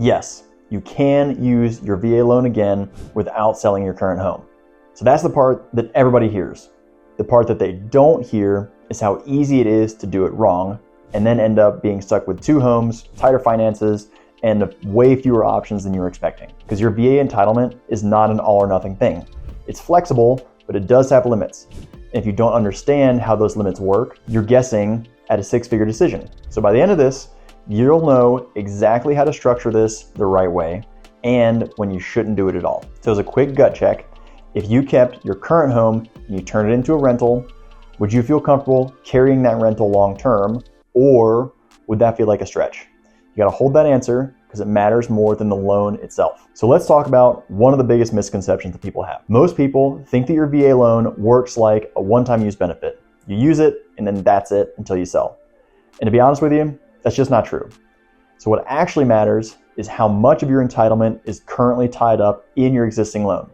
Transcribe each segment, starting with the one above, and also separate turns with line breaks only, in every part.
Yes, you can use your VA loan again without selling your current home. So that's the part that everybody hears. The part that they don't hear is how easy it is to do it wrong and then end up being stuck with 2 homes, tighter finances, and way fewer options than you were expecting. Because your VA entitlement is not an all or nothing thing. It's flexible, but it does have limits. And if you don't understand how those limits work, you're guessing at a 6-figure decision. So by the end of this, you'll know exactly how to structure this the right way and when you shouldn't do it at all. So as a quick gut check, if you kept your current home and you turned it into a rental, would you feel comfortable carrying that rental long term, or would that feel like a stretch? You gotta hold that answer because it matters more than the loan itself. So let's talk about one of the biggest misconceptions that people have. Most people think that your VA loan works like a one-time use benefit. You use it and then that's it until you sell. And to be honest with you, that's just not true. So what actually matters is how much of your entitlement is currently tied up in your existing loan.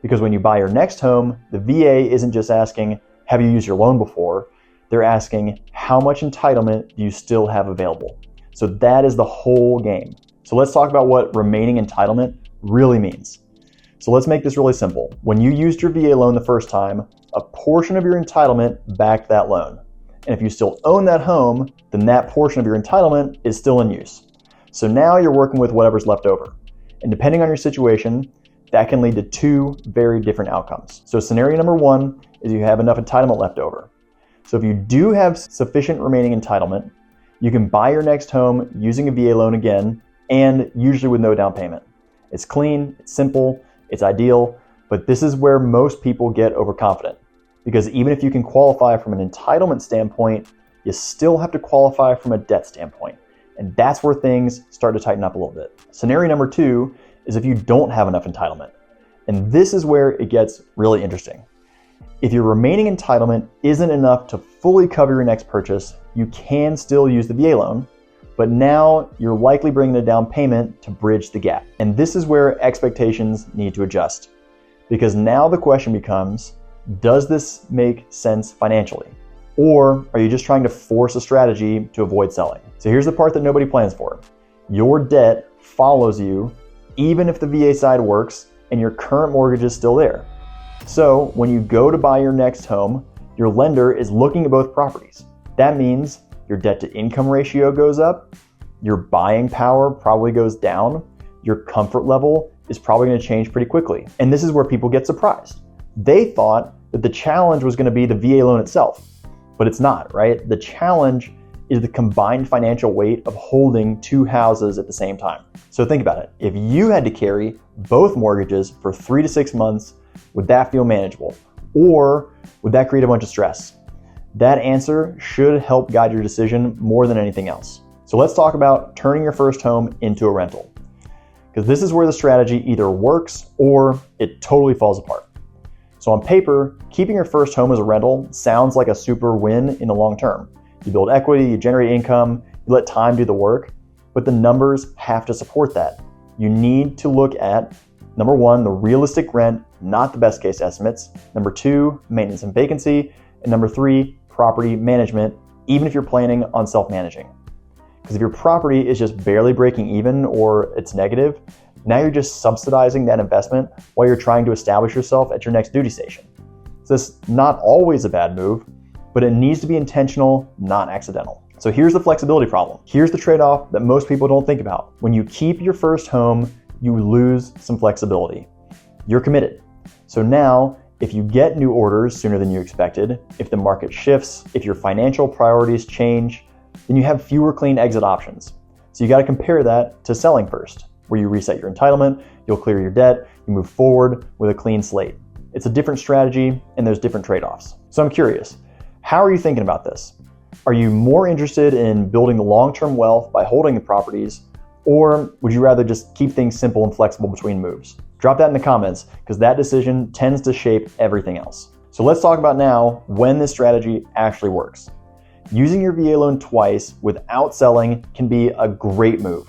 Because when you buy your next home, the VA isn't just asking, have you used your loan before? They're asking, how much entitlement do you still have available? So that is the whole game. So let's talk about what remaining entitlement really means. So let's make this really simple. When you used your VA loan the first time, a portion of your entitlement backed that loan. And if you still own that home, then that portion of your entitlement is still in use. So now you're working with whatever's left over. And depending on your situation, that can lead to 2 very different outcomes. So scenario number 1 is you have enough entitlement left over. So if you do have sufficient remaining entitlement, you can buy your next home using a VA loan again, and usually with no down payment. It's clean, it's simple, it's ideal, but this is where most people get overconfident. Because even if you can qualify from an entitlement standpoint, you still have to qualify from a debt standpoint. And that's where things start to tighten up a little bit. Scenario number 2 is if you don't have enough entitlement. And this is where it gets really interesting. If your remaining entitlement isn't enough to fully cover your next purchase, you can still use the VA loan, but now you're likely bringing a down payment to bridge the gap. And this is where expectations need to adjust. Because now the question becomes, does this make sense financially? Or are you just trying to force a strategy to avoid selling? So here's the part that nobody plans for. Your debt follows you even if the VA side works and your current mortgage is still there. So when you go to buy your next home, your lender is looking at both properties. That means your debt to income ratio goes up, your buying power probably goes down, your comfort level is probably going to change pretty quickly. And this is where people get surprised. They thought that the challenge was going to be the VA loan itself, but it's not, right? The challenge is the combined financial weight of holding 2 houses at the same time. So think about it. If you had to carry both mortgages for 3 to 6 months, would that feel manageable? Or would that create a bunch of stress? That answer should help guide your decision more than anything else. So let's talk about turning your first home into a rental. Because this is where the strategy either works or it totally falls apart. So on paper, keeping your first home as a rental sounds like a super win in the long term. You build equity, you generate income, you let time do the work, but the numbers have to support that. You need to look at, number 1, the realistic rent, not the best case estimates. Number 2, maintenance and vacancy. And number 3, property management, even if you're planning on self-managing. Because if your property is just barely breaking even or it's negative, now you're just subsidizing that investment while you're trying to establish yourself at your next duty station. So it's not always a bad move, but it needs to be intentional, not accidental. So here's the flexibility problem. Here's the trade-off that most people don't think about. When you keep your first home, you lose some flexibility. You're committed. So now, if you get new orders sooner than you expected, if the market shifts, if your financial priorities change, then you have fewer clean exit options. So you got to compare that to selling first, where you reset your entitlement, you'll clear your debt, you move forward with a clean slate. It's a different strategy and there's different trade-offs. So I'm curious, how are you thinking about this? Are you more interested in building the long-term wealth by holding the properties, or would you rather just keep things simple and flexible between moves? Drop that in the comments, because that decision tends to shape everything else. So let's talk about now when this strategy actually works. Using your VA loan twice without selling can be a great move,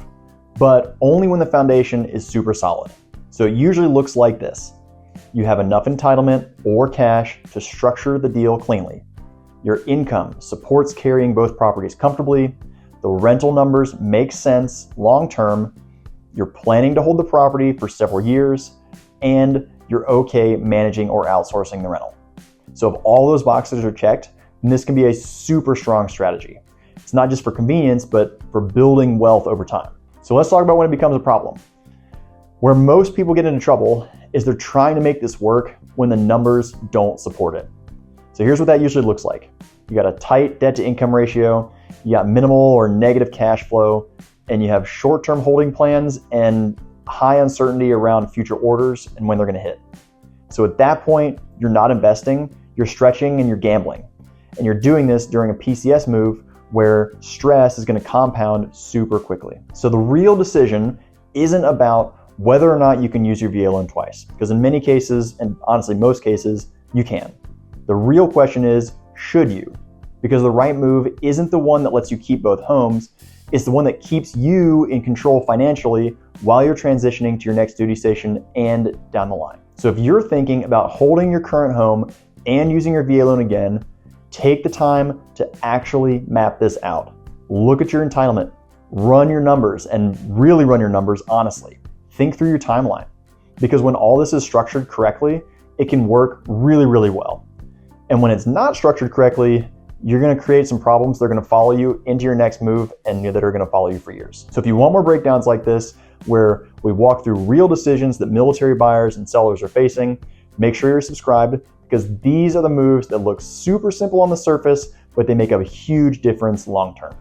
but only when the foundation is super solid. So it usually looks like this. You have enough entitlement or cash to structure the deal cleanly. Your income supports carrying both properties comfortably. The rental numbers make sense long-term. you're planning to hold the property for several years, and you're okay managing or outsourcing the rental. So if all those boxes are checked, then this can be a super strong strategy. It's not just for convenience, but for building wealth over time. So let's talk about when it becomes a problem. Where most people get into trouble is they're trying to make this work when the numbers don't support it. So here's what that usually looks like. You got a tight debt to income ratio, you got minimal or negative cash flow, and you have short-term holding plans and high uncertainty around future orders and when they're gonna hit. So at that point, you're not investing, you're stretching and you're gambling. And you're doing this during a PCS move where stress is gonna compound super quickly. So the real decision isn't about whether or not you can use your VA loan twice, because in many cases, and honestly most cases, you can. The real question is, should you? Because the right move isn't the one that lets you keep both homes, it's the one that keeps you in control financially while you're transitioning to your next duty station and down the line. So if you're thinking about holding your current home and using your VA loan again, take the time to actually map this out. Look at your entitlement, run your numbers, and really run your numbers honestly. Think through your timeline, because when all this is structured correctly, it can work really, really well. And when it's not structured correctly, you're gonna create some problems that are gonna follow you into your next move and that are gonna follow you for years. So if you want more breakdowns like this, where we walk through real decisions that military buyers and sellers are facing, make sure you're subscribed, because these are the moves that look super simple on the surface, but they make a huge difference long term.